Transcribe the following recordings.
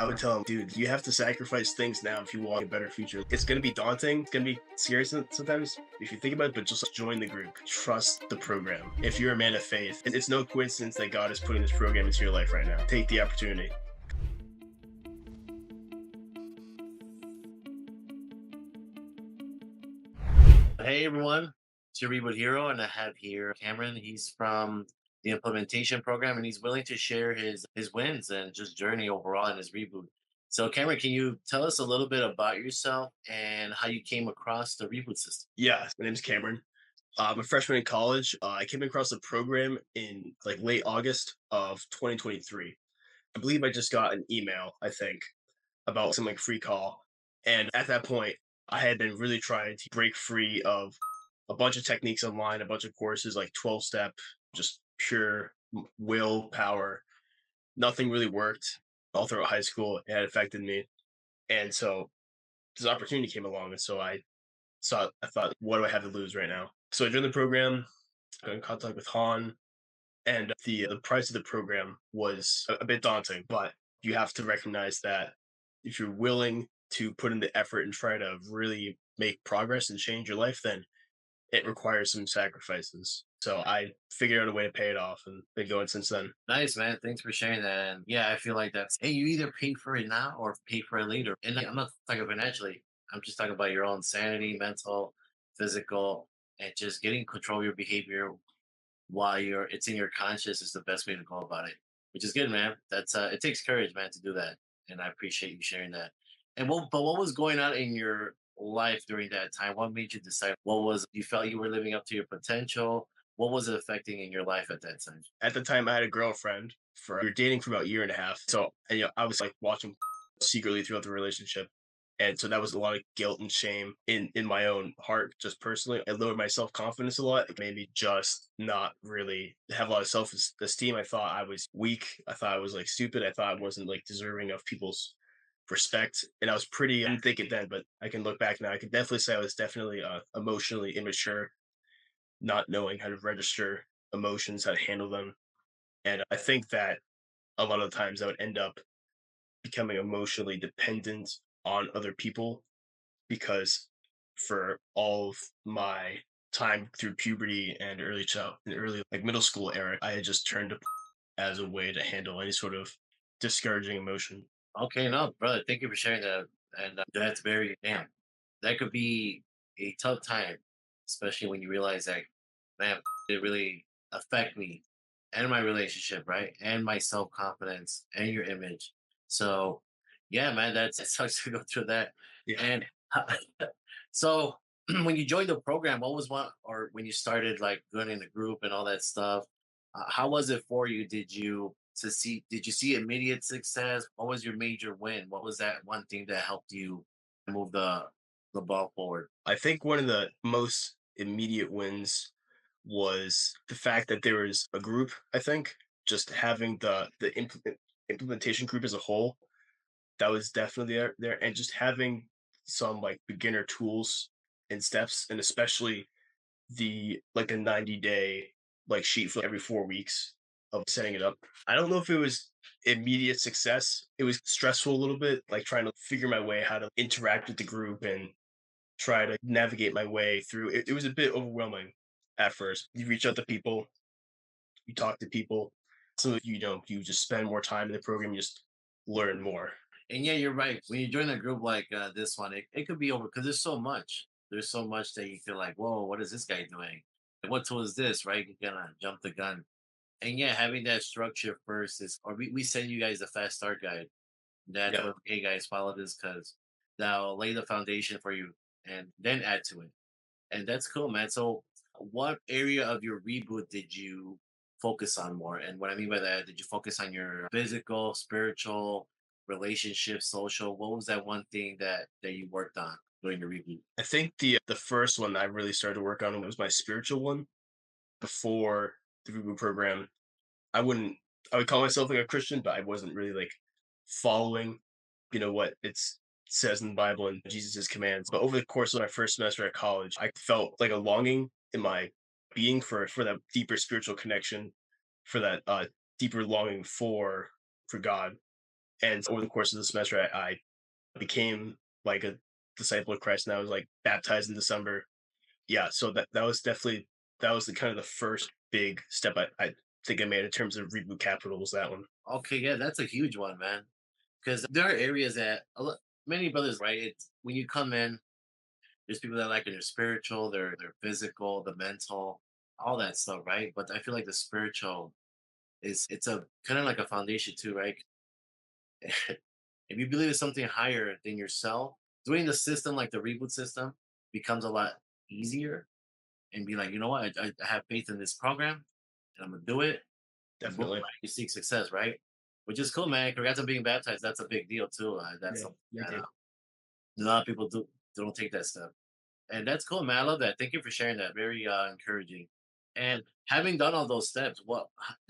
I would tell him, dude, you have to sacrifice things now if you want a better future. It's going to be daunting. It's going to be serious sometimes if you think about it, but just join the group. Trust the program. If you're a man of faith, and it's no coincidence that God is putting this program into your life right now. Take the opportunity. Hey everyone, it's your Reboot Hero, and I have here Cameron. He's from the implementation program, and he's willing to share his wins and just journey overall in his reboot. So, Cameron, can you tell us a little bit about yourself and how you came across the reboot system? Yeah, my name's Cameron. I'm a freshman in college. I came across the program in like late August of 2023. I believe I just got an email, I think, about some like free call. And at that point, I had been really trying to break free of a bunch of techniques online, a bunch of courses like 12 step, just pure willpower. Nothing really worked all throughout high school. It had affected me. And so this opportunity came along. And so I thought, what do I have to lose right now? So I joined the program, got in contact with Han, and the price of the program was a bit daunting, but you have to recognize that if you're willing to put in the effort and try to really make progress and change your life, then it requires some sacrifices. So I figured out a way to pay it off and been going since then. Nice, man. Thanks for sharing that. And yeah, I feel like that's hey, you either pay for it now or pay for it later. And I'm not talking financially. I'm just talking about your own sanity, mental, physical, and just getting control of your behavior while it's in your conscious is the best way to go about it, which is good, man. That's it takes courage, man, to do that, and I appreciate you sharing that. And what was going on in your life during that time? What made you decide? What was you felt you were living up to your potential? What was it affecting in your life at that time? At the time, I had a girlfriend for we were dating for about a year and a half. So and, I was like watching secretly throughout the relationship. And so that was a lot of guilt and shame in my own heart, just personally. I lowered my self confidence a lot. It made me just not really have a lot of self esteem. I thought I was weak. I thought I was like stupid. I thought I wasn't like deserving of people's respect. And I was pretty, I didn't think it then, but I can look back now. I can definitely say I was definitely emotionally immature, not knowing how to register emotions, how to handle them. And I think that a lot of times I would end up becoming emotionally dependent on other people because for all of my time through puberty and early like middle school era, I had just turned to as a way to handle any sort of discouraging emotion. Okay, no, brother, thank you for sharing that. And that's very damn. That could be a tough time, especially when you realize that, man, it really affect me and my relationship, right? And my self confidence and your image. So, yeah, man, it sucks to go through that. Yeah. And so, when you joined the program, what was one, or when you started like joining the group and all that stuff, how was it for you? Did you see immediate success? What was your major win? What was that one thing that helped you move the ball forward? I think one of the most immediate wins was the fact that there was a group, I think, just having the implementation group as a whole that was definitely there and just having some like beginner tools and steps and especially the like a 90-day like sheet for every 4 weeks of setting it up. I don't know if it was immediate success. It was stressful a little bit, like trying to figure my way how to interact with the group and try to navigate my way through it. It was a bit overwhelming at first. You reach out to people, you talk to people. Some of you just spend more time in the program, you just learn more. And yeah, you're right. When you join a group like this one, it could be over because there's so much. There's so much that you feel like, whoa, what is this guy doing? Like, what tool is this? Right? You're gonna jump the gun. And yeah, having that structure first is, or we send you guys a fast start guide. That's Yeah. what, hey guys, follow this because that'll lay the foundation for you and then add to it. And that's cool, man. So, what area of your reboot did you focus on more? And what I mean by that, did you focus on your physical, spiritual, relationship, social? What was that one thing that you worked on during your reboot? I think the first one I really started to work on was my spiritual one before the Reboot program. I wouldn't I would call myself like a Christian, but I wasn't really like following, what says in the Bible and Jesus' commands. But over the course of my first semester at college, I felt like a longing in my being for that deeper spiritual connection, for that deeper longing for God. And over the course of the semester, I became like a disciple of Christ, and I was like baptized in December. Yeah, so that was definitely that was the kind of the first big step I think I made in terms of reboot capital was that one. Okay, yeah, that's a huge one, man. Because there are areas that many brothers, right? It's when you come in, there's people that like their spiritual, their physical, the mental, all that stuff, right? But I feel like the spiritual is it's a kind of like a foundation too, right? If you believe in something higher than yourself, doing the system like the reboot system becomes a lot easier. And be like, you know what, I have faith in this program, and I'm gonna do it. And boom, Definitely. right? You seek success, right? Which is cool, man. Congrats on being baptized. That's a big deal too. That's Yeah, something thank that you. a lot of people don't take that step, and that's cool, man. I love that. Thank you for sharing that. Very encouraging. And having done all those steps,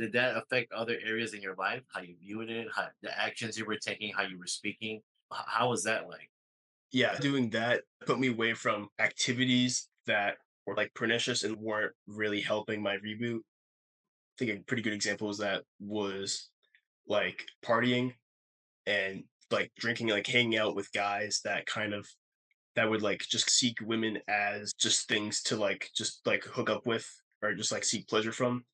did that affect other areas in your life? How you viewed it, the actions you were taking, how you were speaking? How was that like? Yeah, doing that put me away from activities that were like pernicious and weren't really helping my reboot. I think a pretty good example of that was like partying and like drinking, like hanging out with guys that kind of that would like just seek women as just things to like just like hook up with or just like seek pleasure from,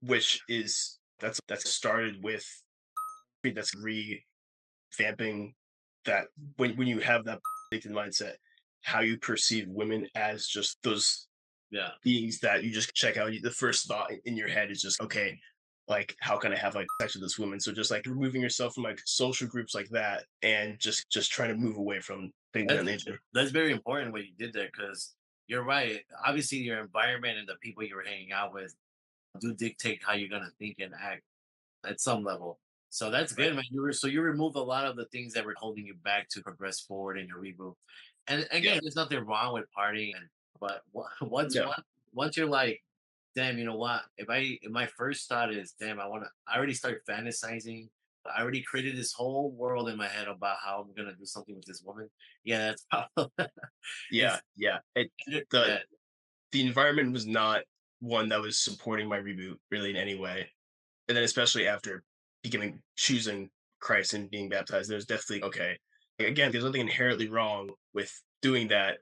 which is that's started with that's revamping that when you have that addicted mindset, how you perceive women as just those Yeah. beings that you just check out. The first thought in your head is just okay, like how can I have like sex with this woman? So just like removing yourself from like social groups like that, and just trying to move away from things of that That's nature. that's very important what you did there because you're right. Obviously, your environment and the people you were hanging out with do dictate how you're gonna think and act at some level. So that's Right. good, man. You removed a lot of the things that were holding you back to progress forward in your reboot. And Yeah. again, there's nothing wrong with partying, but once No. once you're like, damn, you know what? If my first thought is, damn, I already started fantasizing. I already created this whole world in my head about how I'm gonna do something with this woman. Yeah, that's probably Yeah. it's Yeah. The yeah, the environment was not one that was supporting my reboot really in any way. And then especially after becoming choosing Christ and being baptized, there's definitely okay. Again, there's nothing inherently wrong with doing that,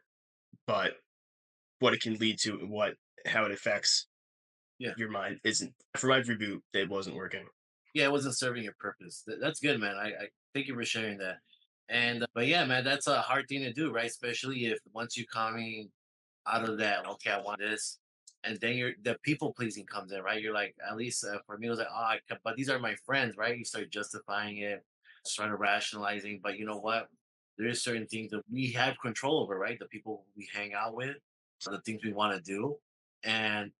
but what it can lead to and what how it affects yeah. your mind isn't for my reboot, it wasn't working. Yeah, it wasn't serving your purpose. That's good, man. I thank you for sharing that. And but yeah, man, that's a hard thing to do, right? Especially if once you coming out of that, okay, I want this, and then the people pleasing comes in, right? You're like, at least for me, it was like, but these are my friends, right? You start justifying it, start rationalizing. But you know what? There is certain things that we have control over, right? The people we hang out with, the things we want to do, and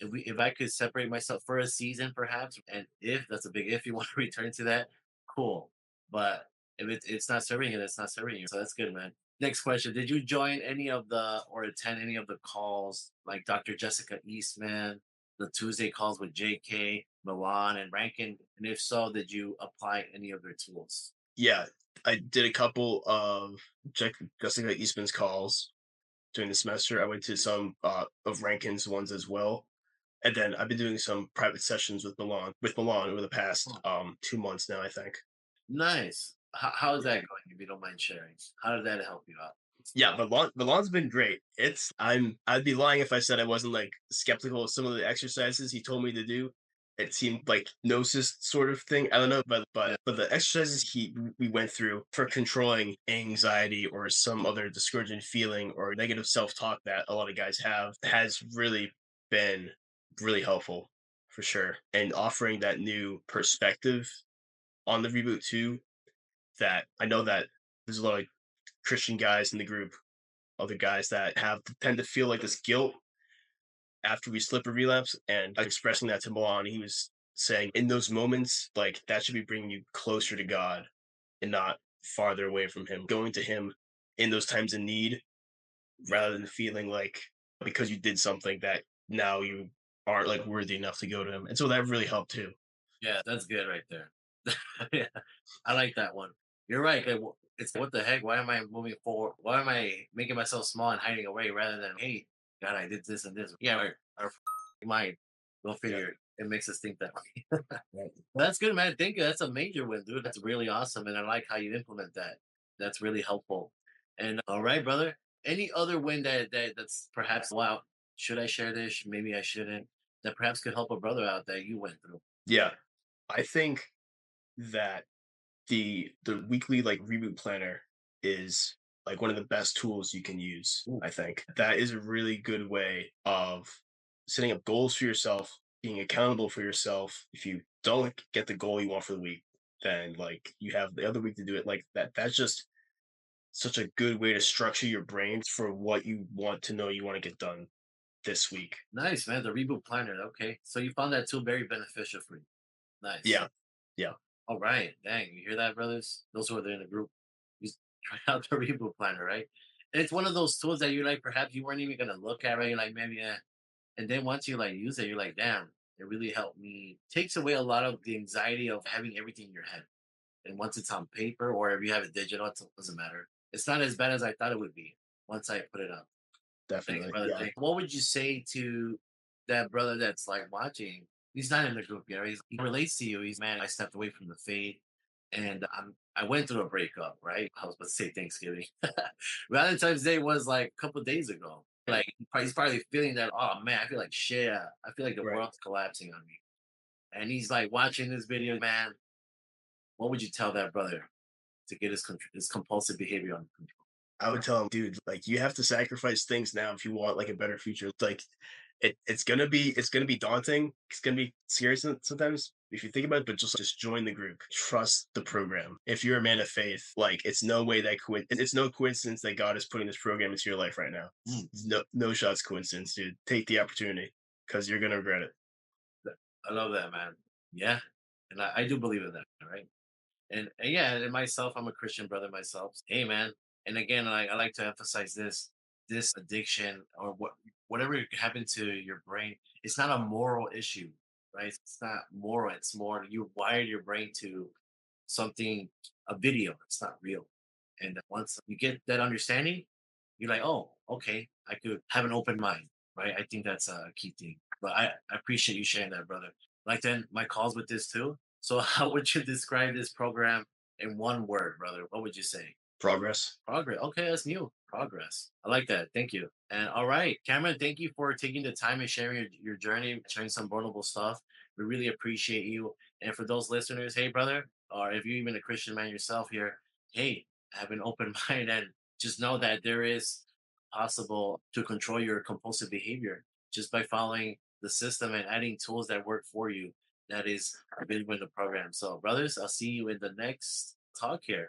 if I could separate myself for a season, perhaps, and if that's a big if you want to return to that, cool. But if it's not serving you, it's not serving you. So that's good, man. Next question: did you join any of the or attend any of the calls like Dr. Jessica Eastman, the Tuesday calls with JK, Milan, and Rankin? And if so, did you apply any of their tools? Yeah, I did a couple of Jessica Eastman's calls during the semester. I went to some of Rankin's ones as well. And then I've been doing some private sessions with Milan over the past Oh, 2 months now, I think. nice. How is that going? If you don't mind sharing, how did that help you out? Yeah, Milan's been great. I'd be lying if I said I wasn't like skeptical of some of the exercises he told me to do. It seemed like gnosis sort of thing. I don't know, Yeah, but the exercises he we went through for controlling anxiety or some other discouraging feeling or negative self talk that a lot of guys have has really been really helpful for sure. And offering that new perspective on the reboot too. That I know that there's a lot of Christian guys in the group, other guys that have tend to feel like this guilt after we slip or relapse, and expressing that to Milan, he was saying in those moments, like that should be bringing you closer to God and not farther away from Him. Going to Him in those times of need, yeah, rather than feeling like because you did something that now you aren't like worthy enough to go to Him, and so that really helped too. yeah. That's good right there. Yeah, I like that one. You're right. It's what the heck? Why am I moving forward? Why am I making myself small and hiding away rather than, hey, God, I did this and this? Yeah, our mind. Go Yeah, figure. It makes us think that way. Right. Well, that's good, man. Thank you. That's a major win, dude. That's really awesome. And I like how you implement that. That's really helpful. And all right, brother. Any other win that's perhaps wow, should I share this? Maybe I shouldn't. That perhaps could help a brother out that you went through. Yeah. I think that the weekly like reboot planner is like one of the best tools you can use. Ooh, I think that is a really good way of setting up goals for yourself, being accountable for yourself. If you don't get the goal you want for the week, then like you have the other week to do it. Like that's just such a good way to structure your brains for what you want to know you want to get done this week. nice, man. The reboot planner. Okay. So you found that tool very beneficial for you. Nice. Yeah. Yeah. All right. Dang. You hear that, brothers? Those who are in the group. You try out the reboot planner, right? And it's one of those tools that you like perhaps you weren't even gonna look at, right? You're like, maybe and then once you like use it, you're like, damn, it really helped me. Takes away a lot of the anxiety of having everything in your head. And once it's on paper or if you have it digital, it doesn't matter. It's not as bad as I thought it would be once I put it up. Thanks, Definitely. brother. Yeah. Thanks. What would you say to that brother that's like watching? He's not in the group yet. He relates to you. He's man. I stepped away from the faith, and I went through a breakup. Right. I was about to say Thanksgiving. Valentine's Day was like a couple days ago. Like he's probably feeling that. Oh man, I feel like shit. I feel like the Right. world's collapsing on me. And he's like watching this video. Man, what would you tell that brother to get his compulsive behavior under control? I would tell him, dude, like you have to sacrifice things now if you want like a better future. Like it's gonna be daunting. It's gonna be scary sometimes if you think about it, but just join the group. Trust the program. If you're a man of faith, like it's no coincidence that God is putting this program into your life right now. Mm. No shots coincidence, dude. Take the opportunity because you're gonna regret it. I love that, man. Yeah, and I do believe in that. Right. And yeah, and myself, I'm a Christian brother myself. Hey, man. And again, I like to emphasize this addiction or whatever happened to your brain, it's not a moral issue, right? It's not moral. It's more you wired your brain to something, a video. It's not real. And once you get that understanding, you're like, oh, okay, I could have an open mind, right? I think that's a key thing. But I appreciate you sharing that, brother. Like then my calls with this too. So how would you describe this program in one word, brother? What would you say? Progress. Progress. Okay, that's new. Progress. I like that. Thank you. And all right, Cameron, thank you for taking the time and sharing your journey, sharing some vulnerable stuff. We really appreciate you. And for those listeners, hey, brother, or if you're even a Christian man yourself here, hey, have an open mind and just know that there is possible to control your compulsive behavior just by following the system and adding tools that work for you. That is available in the program. So, brothers, I'll see you in the next talk here.